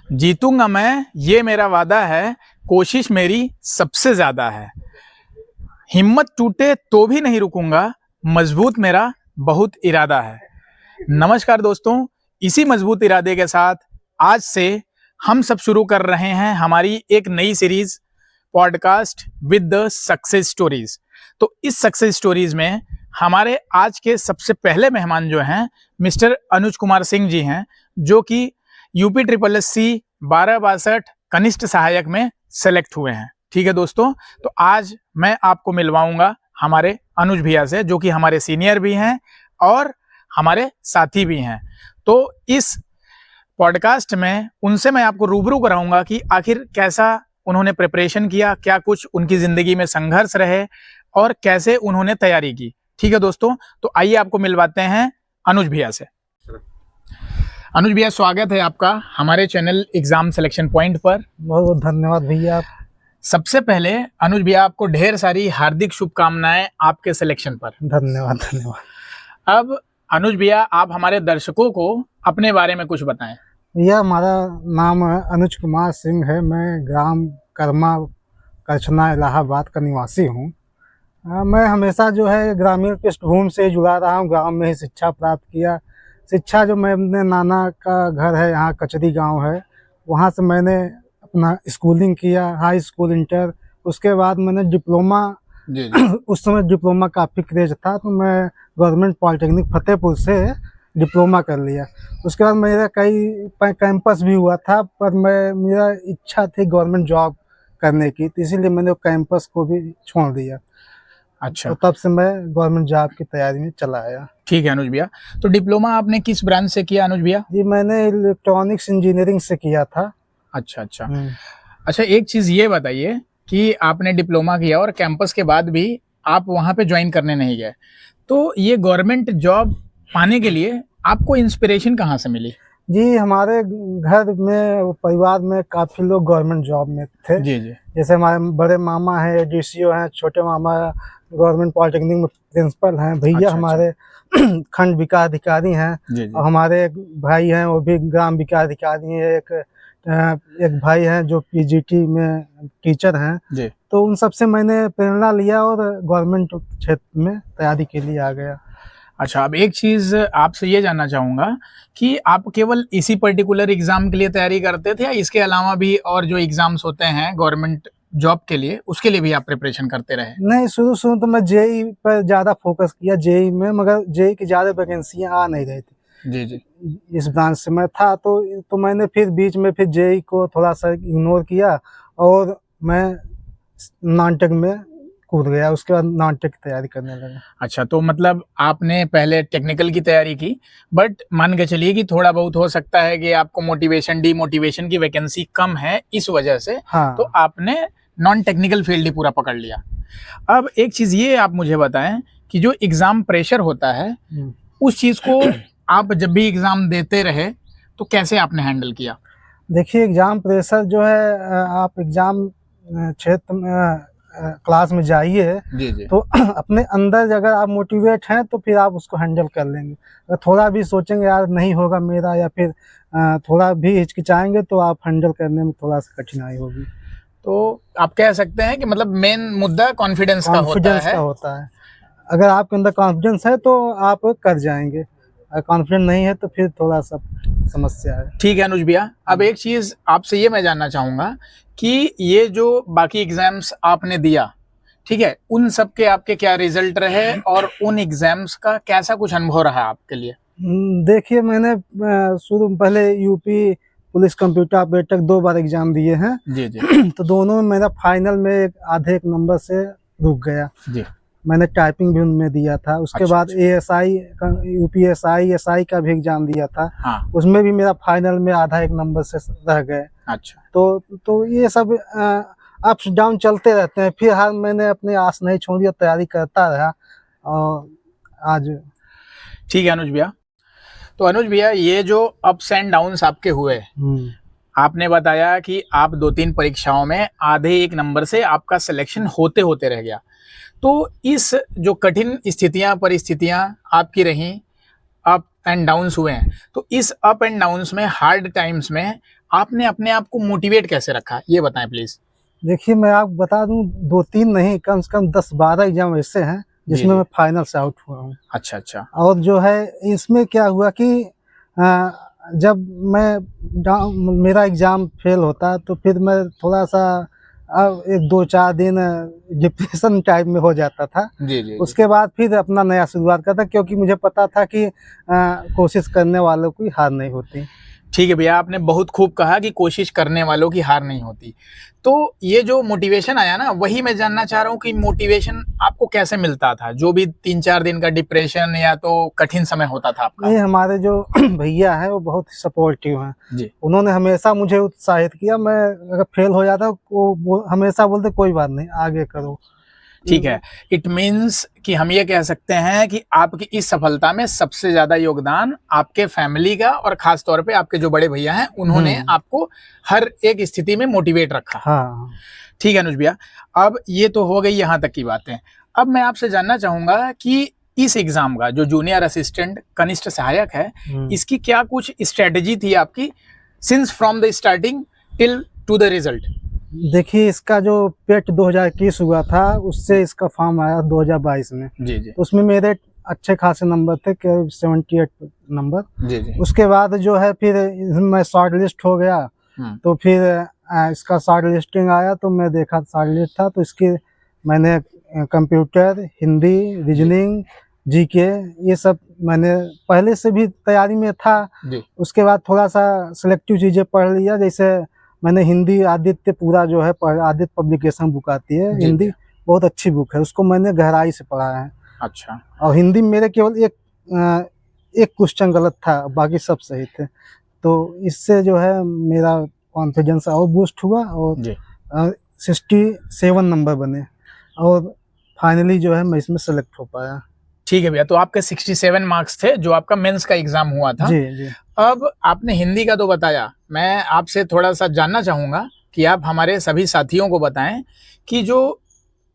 जीतूंगा मैं, ये मेरा वादा है, कोशिश मेरी सबसे ज्यादा है। हिम्मत टूटे तो भी नहीं रुकूंगा, मजबूत मेरा बहुत इरादा है। नमस्कार दोस्तों, इसी मजबूत इरादे के साथ आज से हम सब शुरू कर रहे हैं हमारी एक नई series podcast with the success stories. तो इस सक्सेस स्टोरीज में हमारे आज के सबसे पहले मेहमान जो हैं मिस्टर अनुज कुमार सिंह जी हैं, जो कि यूपी SSC 1262 कनिष्ठ सहायक में सेलेक्ट हुए हैं। ठीक है दोस्तों, तो आज मैं आपको मिलवाऊंगा हमारे अनुज भैया से, जो कि हमारे सीनियर भी हैं और हमारे साथी भी हैं। तो इस पॉडकास्ट में उनसे मैं आपको रूबरू कराऊंगा कि आखिर कैसा उन्होंने प्रिपरेशन किया, क्या कुछ उनकी जिंदगी में संघर्ष रहे और कैसे उन्होंने तैयारी की। ठीक है दोस्तों, तो आइए आपको मिलवाते हैं अनुज भैया से। अनुज भैया, स्वागत है आपका हमारे चैनल एग्जाम सिलेक्शन पॉइंट पर। बहुत बहुत धन्यवाद भैया। सबसे पहले अनुज भैया, आपको ढेर सारी हार्दिक शुभकामनाएं आपके सिलेक्शन पर। धन्यवाद धन्यवाद। अब अनुज भैया, आप हमारे दर्शकों को अपने बारे में कुछ बताएं। भैया, हमारा नाम अनुज कुमार सिंह है। मैं ग्राम कर्मा करछना इलाहाबाद का निवासी हूँ। मैं हमेशा जो है ग्रामीण पृष्ठभूमि से जुड़ा रहा हूँ। गांव में ही शिक्षा प्राप्त किया। शिक्षा जो मैं अपने नाना का घर है, यहाँ कचरी गांव है, वहाँ से मैंने अपना स्कूलिंग किया, हाई स्कूल, इंटर। उसके बाद मैंने डिप्लोमा जी। उस समय डिप्लोमा काफ़ी क्रेज था, तो मैं गवर्नमेंट पॉलिटेक्निक फतेहपुर से डिप्लोमा कर लिया। उसके बाद मेरा कई कैंपस भी हुआ था, पर मेरा इच्छा थी गवर्नमेंट जॉब करने की, तो इसीलिए मैंने कैंपस को भी छोड़ दिया। अच्छा, तो तब से मैं गवर्नमेंट जॉब की तैयारी में चला आया। ठीक है अनुज भैया। तो डिप्लोमा आपने किस ब्रांच से किया अनुज भैया? जी, मैंने इलेक्ट्रॉनिक्स इंजीनियरिंग से किया था। अच्छा अच्छा। अच्छा, एक चीज ये बताइए कि आपने डिप्लोमा किया और कैंपस के बाद भी आप वहां पे ज्वाइन करने नहीं गए, तो ये गवर्नमेंट जॉब पाने के लिए आपको इंस्पिरेशन कहाँ से मिली? जी, हमारे घर में, परिवार में काफ़ी लोग गवर्नमेंट जॉब में थे। जी जी। जैसे हमारे बड़े मामा हैं DCO हैं, छोटे मामा गवर्नमेंट पॉलिटेक्निक में प्रिंसिपल हैं, भैया अच्छा, हमारे खंड विकास अधिकारी हैं। जी जी। और हमारे एक भाई हैं, वो भी ग्राम विकास अधिकारी हैं। एक भाई हैं जो PGT में टीचर हैं जी। तो उन सबसे मैंने प्रेरणा लिया और गवर्नमेंट क्षेत्र में तैयारी के लिए आ गया। अच्छा, अब एक चीज आपसे ये जानना चाहूंगा कि आप केवल इसी पर्टिकुलर एग्जाम के लिए तैयारी करते थे या इसके अलावा भी और जो एग्जाम्स होते हैं गवर्नमेंट जॉब के लिए, उसके लिए भी आप प्रिपरेशन करते रहे? नहीं, शुरू तो मैं JEE पर ज़्यादा फोकस किया, JEE में, मगर JEE की ज़्यादा वैकेंसियाँ आ नहीं रही थी। जी जी। इस ब्रांच से मैं था, तो मैंने फिर बीच में फिर JEE को थोड़ा सा इग्नोर किया और मैं नॉन-टेक में कूद गया। उसके बाद नॉन-टेक की तैयारी करने लगा। अच्छा, तो मतलब आपने पहले टेक्निकल की तैयारी की, बट मान के चलिए कि थोड़ा बहुत हो सकता है कि आपको मोटिवेशन, डीमोटिवेशन की वैकेंसी कम है, इस वजह से हाँ। तो आपने नॉन टेक्निकल फील्ड ही पूरा पकड़ लिया। अब एक चीज ये आप मुझे बताएं कि जो एग्जाम प्रेशर होता है, उस चीज को आप जब भी एग्जाम देते रहे तो कैसे आपने हैंडल किया? देखिए, एग्जाम प्रेशर जो है, आप एग्जाम क्षेत्र में क्लास में जाइए जी जी। तो अपने अंदर अगर आप मोटिवेट हैं तो फिर आप उसको हैंडल कर लेंगे। अगर थोड़ा भी सोचेंगे यार नहीं होगा मेरा, या फिर थोड़ा भी हिचकिचाएंगे, तो आप हैंडल करने में थोड़ा सा कठिनाई होगी। तो आप कह सकते हैं कि मतलब मेन मुद्दा कॉन्फिडेंस का होता है। अगर आपके अंदर कॉन्फिडेंस है तो आप कर जाएंगे, अगर कॉन्फिडेंस नहीं है तो फिर थोड़ा सा समस्या है। ठीक है अनुज भैया, अब एक चीज आपसे ये मैं जानना चाहूंगा कि ये जो बाकी एग्जाम्स आपने दिया, ठीक है, उन सब के आपके क्या रिजल्ट रहे और उन एग्जाम्स का कैसा कुछ अनुभव रहा आपके लिए? देखिए, मैंने शुरू पहले यूपी पुलिस कंप्यूटर ऑपरेटर 2 बार एग्जाम दिए हैं। जी जी। तो दोनों में मेरा फाइनल में आधे एक नंबर से रुक गया। जी। मैंने टाइपिंग भी उनमें दिया था। उसके बाद ASI UPSI SI का भी एग्जाम दिया था। हाँ। उसमें भी मेरा फाइनल में आधा एक नंबर से रह गए। अच्छा। तो ये सब अप्स डाउन चलते रहते हैं। फिर हाल मैंने अपनी आस नहीं छोड़ी, तैयारी करता रहा और आज। ठीक है अनुज भैया। तो अनुज भैया, ये जो अप्स एंड डाउन्स आपके हुए, आपने बताया कि आप 2-3 परीक्षाओं में आधे एक नंबर से आपका सिलेक्शन होते होते रह गया। तो इस जो कठिन परिस्थितियां आपकी रहीं, अप एंड डाउन्स हुए हैं, तो इस अप एंड डाउन्स में, हार्ड टाइम्स में आपने अपने आप को मोटिवेट कैसे रखा, ये बताएं प्लीज। देखिए मैं आपको बता दूं, 2-3 नहीं, कम से कम 10-12 एग्जाम ऐसे हैं जी, जिसमें जी। मैं फाइनल से आउट हुआ हूँ। अच्छा अच्छा। और जो है इसमें क्या हुआ कि जब मेरा एग्ज़ाम फेल होता तो फिर मैं थोड़ा सा अब 1-2-4 दिन डिप्रेशन टाइप में हो जाता था। जी जी जी। उसके बाद फिर अपना नया शुरुआत करता, क्योंकि मुझे पता था कि कोशिश करने वालों की हार नहीं होती। ठीक है भैया, आपने बहुत खूब कहा कि कोशिश करने वालों की हार नहीं होती। तो ये जो मोटिवेशन आया ना, वही मैं जानना चाह रहा हूँ कि मोटिवेशन आपको कैसे मिलता था, जो भी 3-4 दिन का डिप्रेशन या तो कठिन समय होता था आपका। ये हमारे जो भैया हैं वो बहुत ही सपोर्टिव हैं। जी। उन्होंने हमेशा मुझे उत्साहित किया। मैं अगर फेल हो जाता वो हमेशा बोलते कोई बात नहीं, आगे करो। ठीक है, इट मीन्स कि हम ये कह सकते हैं कि आपकी इस सफलता में सबसे ज्यादा योगदान आपके फैमिली का, और खास तौर पे आपके जो बड़े भैया हैं उन्होंने आपको हर एक स्थिति में मोटिवेट रखा। हाँ। ठीक है अनुज भैया, अब ये तो हो गई यहाँ तक की बातें। अब मैं आपसे जानना चाहूंगा कि इस एग्जाम का जो जूनियर असिस्टेंट कनिष्ठ सहायक है, इसकी क्या कुछ स्ट्रेटेजी थी आपकी, since from the starting till two the result. देखिए इसका जो पेट 2021 हुआ था, उससे इसका फॉर्म आया 2022 में। जी जी। उसमें मेरे अच्छे खासे नंबर थे, 78 नंबर। जी जी। उसके बाद जो है फिर मैं शॉर्ट लिस्ट हो गया। तो फिर इसका शॉर्ट लिस्टिंग आया तो मैं देखा शॉर्ट लिस्ट था, तो इसकी मैंने कंप्यूटर, हिंदी, रीजनिंग, जीके, ये सब मैंने पहले से भी तैयारी में था। जी। उसके बाद थोड़ा सा सिलेक्टिव चीज़ें पढ़ लिया, जैसे मैंने हिंदी आदित्य पूरा जो है आदित्य पब्लिकेशन बुक आती है हिंदी, बहुत अच्छी बुक है, उसको मैंने गहराई से पढ़ा है। अच्छा। और हिंदी में मेरे केवल एक क्वेश्चन गलत था, बाकी सब सही थे। तो इससे जो है मेरा कॉन्फिडेंस और बूस्ट हुआ और 67 नंबर बने और फाइनली जो है मैं इसमें सेलेक्ट हो पाया। ठीक है भैया, तो आपके 67 मार्क्स थे जो आपका मेंस का एग्जाम हुआ था। जी जी। अब आपने हिंदी का तो बताया, मैं आपसे थोड़ा सा जानना चाहूंगा कि आप हमारे सभी साथियों को बताएं कि जो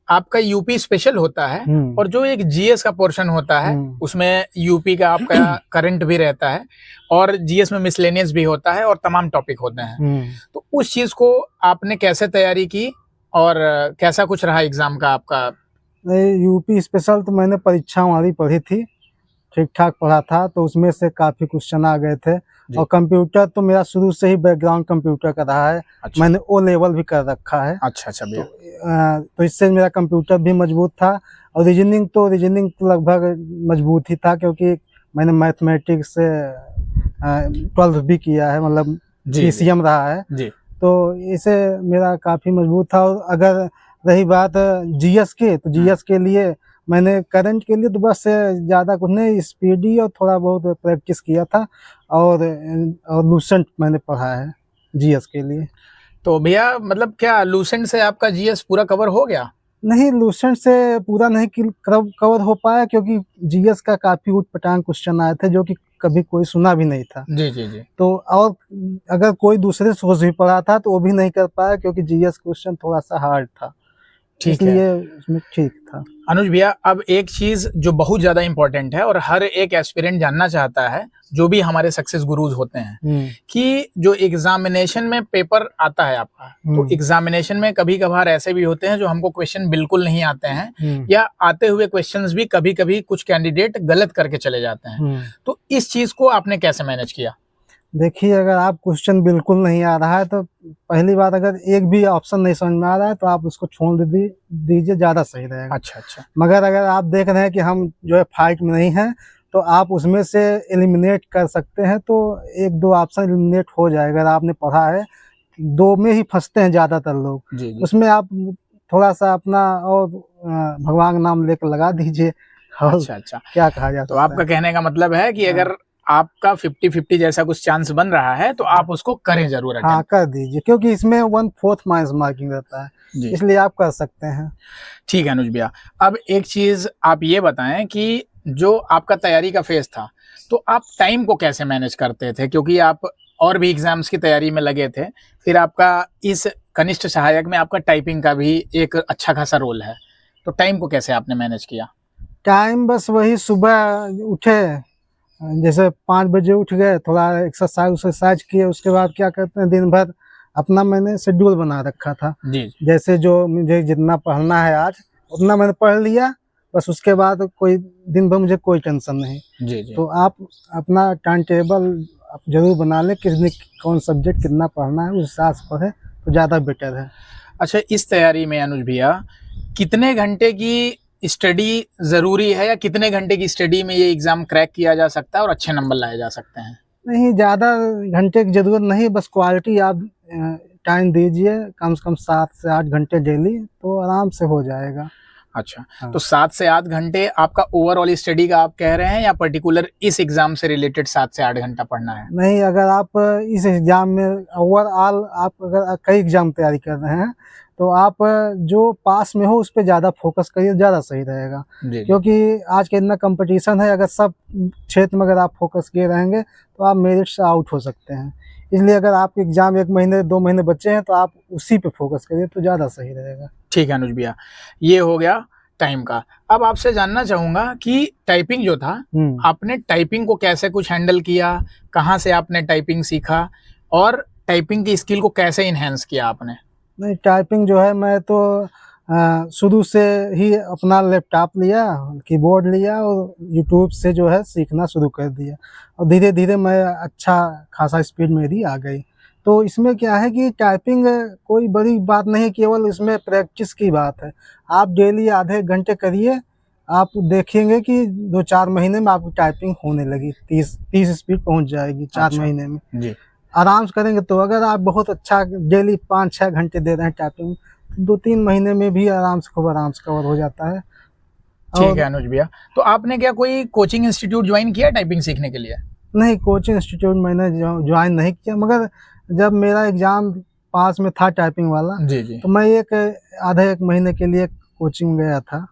आपका यूपी स्पेशल होता है और जो एक जीएस का पोर्शन होता है, उसमें यूपी का आपका करंट भी रहता है और जीएस में मिसलेनियस भी होता है और तमाम टॉपिक होते हैं। तो उस चीज को आपने कैसे तैयारी की और कैसा कुछ रहा एग्जाम का आपका? यूपी स्पेशल तो मैंने परीक्षा हमारी पढ़ी थी, ठीक ठाक पढ़ा था, तो उसमें से काफी क्वेश्चन आ गए थे। और कंप्यूटर तो मेरा शुरू से ही बैकग्राउंड कंप्यूटर का रहा है। अच्छा। मैंने ओ लेवल भी कर रखा है। अच्छा अच्छा भैया। तो इससे मेरा कंप्यूटर भी मजबूत था और रीजनिंग तो लगभग मजबूत ही था, क्योंकि मैंने मैथमेटिक्स से 12th भी किया है, मतलब PCM रहा है जी। तो इसे मेरा काफी मजबूत था। और अगर रही बात जीएस की, तो जीएस के लिए मैंने करंट के लिए तो बस ज़्यादा कुछ नहीं, स्पीडी और थोड़ा बहुत प्रैक्टिस किया था और लूसेंट मैंने पढ़ा है जीएस के लिए। तो भैया मतलब क्या लूसेंट से आपका जीएस पूरा कवर हो गया? नहीं, लूसेंट से पूरा नहीं कवर हो पाया, क्योंकि जीएस का काफ़ी उटपटांग क्वेश्चन आए थे जो कि कभी कोई सुना भी नहीं था। जी जी जी। तो और अगर कोई दूसरे सोर्स भी पढ़ा था तो वो भी नहीं कर पाया, क्योंकि जीएस क्वेश्चन थोड़ा सा हार्ड था। ठीक है, इसलिए उसमें ठीक था। अनुज भैया, अब एक चीज जो बहुत ज्यादा इंपॉर्टेंट है और हर एक एस्पिरेंट जानना चाहता है, जो भी हमारे सक्सेस गुरुज होते हैं, कि जो एग्जामिनेशन में पेपर आता है आपका, तो एग्जामिनेशन में कभी कभार ऐसे भी होते हैं जो हमको क्वेश्चन बिल्कुल नहीं आते हैं, या आते हुए क्वेश्चंस भी कभी कभी कुछ कैंडिडेट गलत करके चले जाते हैं। तो इस चीज को आपने कैसे मैनेज किया? देखिए, अगर आप क्वेश्चन बिल्कुल नहीं आ रहा है तो पहली बात, अगर एक भी ऑप्शन नहीं समझ में आ रहा है तो आप उसको छोड़ दीजिए, ज़्यादा सही रहेगा। अच्छा अच्छा। मगर अगर आप देख रहे हैं कि हम जो है फाइट में नहीं हैं, तो आप उसमें से एलिमिनेट कर सकते हैं, तो 1-2 ऑप्शन एलिमिनेट हो जाएगा। अगर आपने पढ़ा है, 2 में ही फंसते हैं ज़्यादातर लोग, उसमें आप थोड़ा सा अपना और भगवान का नाम लेकर लगा दीजिए। अच्छा अच्छा, क्या कहा जाता है। तो आपका कहने का मतलब है कि अगर आपका 50-50 जैसा कुछ चांस बन रहा है तो आप उसको करें जरूर। हाँ, कर दीजिए, क्योंकि इसमें 1/4 माइनस मार्किंग रहता है, इसलिए आप कर सकते हैं। ठीक है अनुज भैया, अब एक चीज आप ये बताएं कि जो आपका तैयारी का फेज था, तो आप टाइम को कैसे मैनेज करते थे, क्योंकि आप और भी एग्जाम्स की तैयारी में लगे थे, फिर आपका इस कनिष्ठ सहायक में आपका टाइपिंग का भी एक अच्छा खासा रोल है, तो टाइम को कैसे आपने मैनेज किया? टाइम बस वही, सुबह उठे जैसे 5 बजे उठ गए, थोड़ा एक्सरसाइज किए, उसके बाद क्या करते हैं, दिन भर अपना मैंने शेड्यूल बना रखा था। जी जी जैसे जो मुझे जितना पढ़ना है आज उतना मैंने पढ़ लिया, बस उसके बाद कोई दिन भर मुझे कोई टेंशन नहीं। जी जी। तो आप अपना टाइम टेबल आप जरूर बना लें, किसने कौन सब्जेक्ट कितना पढ़ना है, उस हिसाब से पढ़े तो ज़्यादा बेटर है। अच्छा, इस तैयारी में अनुज भैया कितने घंटे की स्टडी जरूरी है, या कितने घंटे की स्टडी में ये एग्जाम क्रैक किया जा सकता है और अच्छे नंबर लाए जा सकते हैं? नहीं, ज़्यादा घंटे की ज़रूरत नहीं, बस क्वालिटी आप टाइम दीजिए, कम से कम 7 से 8 घंटे डेली, तो आराम से हो जाएगा। अच्छा, हाँ। तो 7 से 8 घंटे आपका ओवरऑल स्टडी का आप कह रहे हैं, या पर्टिकुलर इस एग्जाम से रिलेटेड 7 से 8 घंटा पढ़ना है? नहीं, अगर आप इस एग्ज़ाम में ओवरऑल आप अगर कई एग्ज़ाम तैयारी कर रहे हैं, तो आप जो पास में हो उस पे ज़्यादा फोकस करिए, ज़्यादा सही रहेगा। जी जी। क्योंकि आज के इतना कंपटीशन है, अगर सब क्षेत्र में अगर आप फोकस किए रहेंगे तो आप मेरिट से आउट हो सकते हैं। इसलिए अगर आपके एग्ज़ाम 1 महीने 2 महीने बचे हैं तो आप उसी पे फोकस करिए तो ज़्यादा सही रहेगा। ठीक है अनुज भैया, ये हो गया टाइम का। अब आपसे जानना चाहूंगा कि टाइपिंग जो था, आपने टाइपिंग को कैसे कुछ हैंडल किया, कहाँ से आपने टाइपिंग सीखा, और टाइपिंग की स्किल को कैसे इनहेंस किया आपने? नहीं, टाइपिंग जो है मैं तो शुरू से ही अपना लैपटॉप लिया, कीबोर्ड लिया और यूट्यूब से जो है सीखना शुरू कर दिया, और धीरे धीरे मैं अच्छा खासा स्पीड मेरी आ गई। तो इसमें क्या है कि टाइपिंग कोई बड़ी बात नहीं, केवल इसमें प्रैक्टिस की बात है। आप डेली आधे घंटे करिए, आप देखेंगे कि 2-4 महीने में आपकी टाइपिंग होने लगी, 30 स्पीड पहुंच जाएगी 4 अच्छा। महीने में। जी। आराम से करेंगे तो अगर आप बहुत अच्छा डेली 5-6 घंटे दे रहे हैं टाइपिंग, 2-3 महीने में भी आराम से खूब आराम से कवर हो जाता है। ठीक और है अनुज भैया, तो आपने क्या कोई कोचिंग इंस्टीट्यूट ज्वाइन किया टाइपिंग सीखने के लिए? नहीं, कोचिंग इंस्टीट्यूट मैंने ज्वाइन नहीं किया, मगर जब मेरा एग्ज़ाम पास में था टाइपिंग वाला, जी जी। तो मैं आधे 1 महीने के लिए कोचिंग गया था।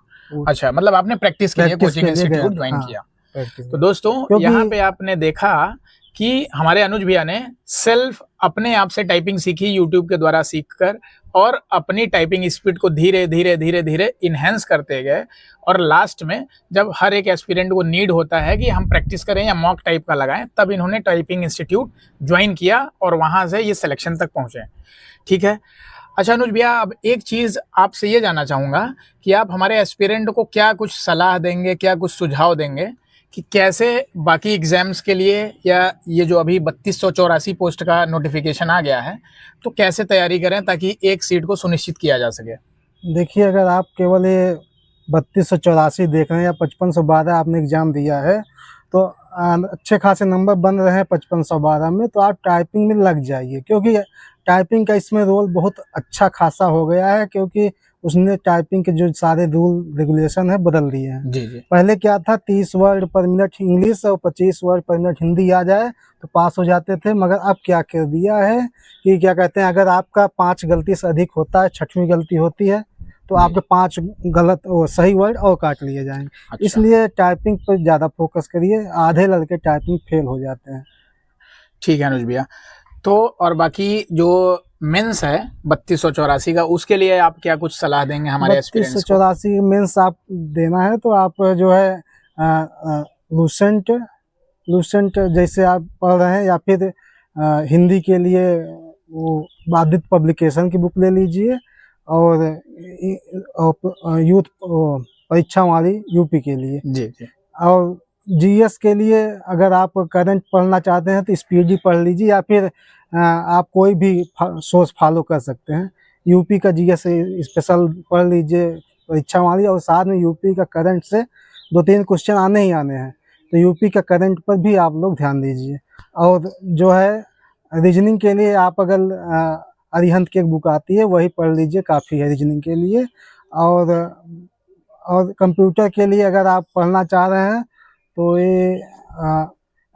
अच्छा, मतलब आपने प्रैक्टिस के लिए प्रैक्टिस कोचिंग के लिए गया इंस्टीट्यूट था। ज्वाइन हाँ, किया। प्रैक्टिस तो दोस्तों, यहाँ क्योंकि पे आपने देखा कि हमारे अनुज भैया ने सेल्फ अपने आप से टाइपिंग सीखी, यूट्यूब के द्वारा सीखकर, और अपनी टाइपिंग स्पीड को धीरे धीरे धीरे धीरे इनहेंस करते गए। और लास्ट में जब हर एक एस्पिरेंट को नीड होता है कि हम प्रैक्टिस करें या मॉक टाइप का लगाएं, तब इन्होंने टाइपिंग इंस्टीट्यूट ज्वाइन किया और वहां से ये सिलेक्शन तक पहुंचे। ठीक है। अच्छा अनुज भैया, अब एक चीज़ आपसे ये जानना चाहूँगा कि आप हमारे एस्पिरेंट को क्या कुछ सलाह देंगे, क्या कुछ सुझाव देंगे कि कैसे बाकी एग्जाम्स के लिए, या ये जो अभी 3284 पोस्ट का नोटिफिकेशन आ गया है, तो कैसे तैयारी करें ताकि एक सीट को सुनिश्चित किया जा सके? देखिए, अगर आप केवल ये 3284 देख रहे हैं या 5512 आपने एग्ज़ाम दिया है, तो अच्छे खासे नंबर बन रहे हैं 5512 में, तो आप टाइपिंग में लग जाइए, क्योंकि टाइपिंग का इसमें रोल बहुत अच्छा खासा हो गया है, क्योंकि उसने टाइपिंग के जो सारे रूल रेगुलेशन है बदल दिए हैं। जी जी। पहले क्या था, 30 वर्ड पर मिनट इंग्लिश और 25 वर्ड पर मिनट हिंदी आ जाए तो पास हो जाते थे, मगर अब क्या कर दिया है कि क्या कहते हैं, अगर आपका 5 गलती से अधिक होता है, 6वीं गलती होती है, तो जी। आपके 5 सही वर्ड और काट लिए जाएंगे। अच्छा। इसलिए टाइपिंग पर ज़्यादा फोकस करिए, आधे लड़के टाइपिंग फेल हो जाते हैं। ठीक है अनुज भैया, तो और बाकी जो मेंस है 3284 का, उसके लिए आप क्या कुछ सलाह देंगे हमारे एस्पिरेंट्स को? 3284 मेंस आप देना है तो आप जो है लूसेंट जैसे आप पढ़ रहे हैं, या फिर हिंदी के लिए वो बाधित पब्लिकेशन की बुक ले लीजिए, और यूथ परीक्षा वाली यूपी के लिए, जी जी। और जीएस के लिए अगर आप करंट पढ़ना चाहते हैं तो स्पीडी पढ़ लीजिए, या फिर आप कोई भी सोर्स फॉलो कर सकते हैं। यूपी का जीएस स्पेशल पढ़ लीजिए परीक्षा वाली, और साथ में यूपी का करंट से 2-3 क्वेश्चन आने ही आने हैं, तो यूपी का करंट पर भी आप लोग ध्यान दीजिए। और जो है रीजनिंग के लिए आप अगर अरिहंत की एक बुक आती है वही पढ़ लीजिए, काफ़ी है रीजनिंग के लिए। और कंप्यूटर के लिए अगर आप पढ़ना चाह रहे हैं तो ये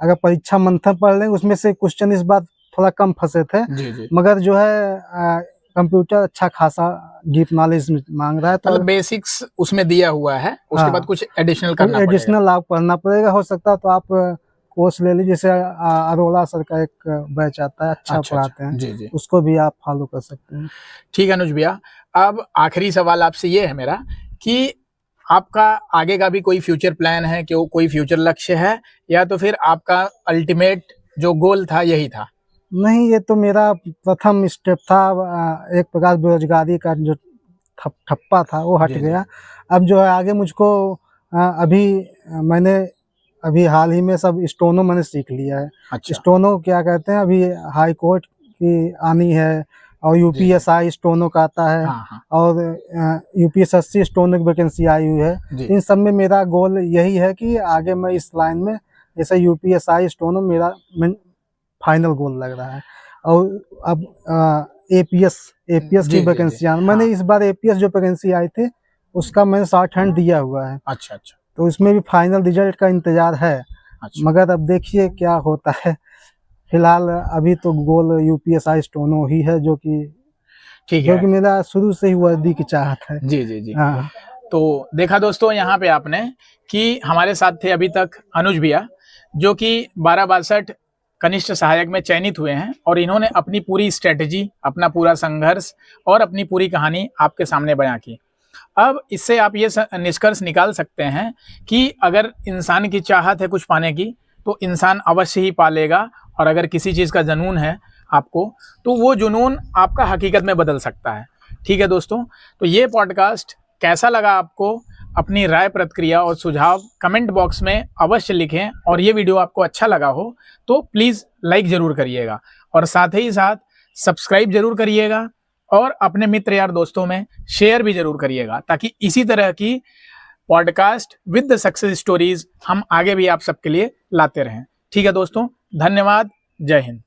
अगर परीक्षा मंथन पढ़ लें, उसमें से क्वेश्चन इस बार थोड़ा कम फंसे थे, जी जी। मगर जो है कंप्यूटर अच्छा खासा डीप नॉलेज मांग रहा है, तो मतलब बेसिक्स उसमें दिया हुआ है, उसके हाँ, बाद कुछ एडिशनल करना पड़ेगा। एडिशनल आप पढ़ना पड़ेगा। हो सकता है तो आप कोर्स ले लीजिए, जैसे अरोड़ा सर का एक बैच आता है, अच्छा पढ़ाते हैं, जी जी। उसको भी आप फॉलो कर सकते हैं। ठीक है अनुज भैया, अब आखिरी सवाल आपसे ये है मेरा कि आपका आगे का भी कोई फ्यूचर प्लान है, कि कोई फ्यूचर लक्ष्य है, या तो फिर आपका अल्टीमेट जो गोल था यही था? नहीं, ये तो मेरा प्रथम स्टेप था। एक प्रकार बेरोजगारी का जो ठप्पा था वो हट जी, जी। गया। अब जो है आगे मुझको अभी मैंने अभी हाल ही में सब स्टोनो मैंने सीख लिया है। अच्छा। स्टोनो क्या कहते हैं, अभी हाई कोर्ट की आनी है और यूपीएसआई स्टोनो का आता है हाँ, हाँ। और यूपीएसएससी स्टोनो की वैकेंसी आई हुई है। जी। इन सब में मेरा गोल यही है कि आगे मैं इस लाइन में, जैसे यूपीएसआई स्टोनो मेरा फाइनल गोल लग रहा है। और अब एपीएस जी, की जी, वैकेंसी जी। मैंने हाँ। इस बार एपीएस जो वैकेंसी आई थी उसका मैंने शॉर्ट हैंड दिया हुआ है, अच्छा, अच्छा, तो इसमें भी फाइनल रिजल्ट का इंतजार है। अच्छा। मगर अब देखिए क्या होता है। फिलहाल अभी तो गोल यूपीएसआई स्टोनो ही है, ठीक है। मेरा शुरू से ही वर्दी की चाहत है। जी, जी, जी। हाँ। तो देखा दोस्तों यहाँ पे आपने कि हमारे साथ थे अभी तक अनुज भैया, जो कि 1262 कनिष्ठ सहायक में चयनित हुए हैं, और इन्होंने अपनी पूरी स्ट्रेटजी, अपना पूरा संघर्ष और अपनी पूरी कहानी आपके सामने बयां की। अब इससे आप ये निष्कर्ष निकाल सकते हैं कि अगर इंसान की चाहत है कुछ पाने की, तो इंसान अवश्य ही पा लेगा, और अगर किसी चीज़ का जुनून है आपको, तो वो जुनून आपका हकीकत में बदल सकता है। ठीक है दोस्तों, तो ये पॉडकास्ट कैसा लगा आपको? अपनी राय, प्रतिक्रिया और सुझाव कमेंट बॉक्स में अवश्य लिखें, और ये वीडियो आपको अच्छा लगा हो तो प्लीज़ लाइक ज़रूर करिएगा, और साथ ही साथ सब्सक्राइब जरूर करिएगा, और अपने मित्र यार दोस्तों में शेयर भी जरूर करिएगा, ताकि इसी तरह की podcast with the success stories हम आगे भी आप सबके लिए लाते रहें। ठीक है दोस्तों, धन्यवाद। जय हिंद।